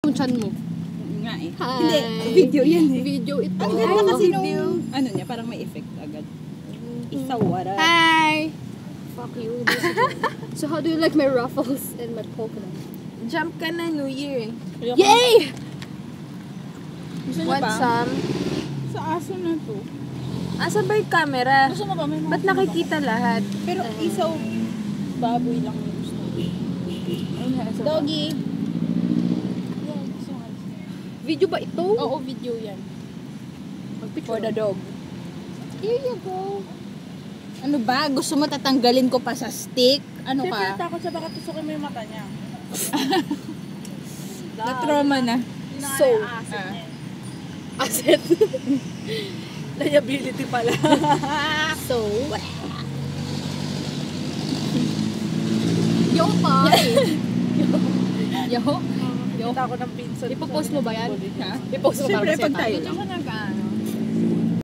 Yung chan mo. Nga eh. Hi. Hindi, video yan eh. Video ito. Ang ganda kasi nung, ano niya, parang may effect agad. Isawara. Hi! Fuck you. So how do you like my ruffles and my polka dot? Jump ka na, New Year. Yay! Gusto niyo Want pa? some? Sa aso na to. Asa ba yung camera? Gusto mo ba? May mga Ba't nakikita lahat? Pero isaw, baboy lang yung gusto. Doggy. Yeah, gusto nga. Video ba ito? Oo, video yan. For the dog. Here you go. Ano ba? Gusto mo tatanggalin ko pa sa stick? Ano Siyempre, ka? takot siya baka tusukin mo yung mata niya. Na-trauma na. So, Asset. Liability pala. so. Yo pa. Yo. Kita ako ng pinsan. Ipopost mo ba yan? Ha? Ipopost mo Siyempre, para pag tayo masaya lang.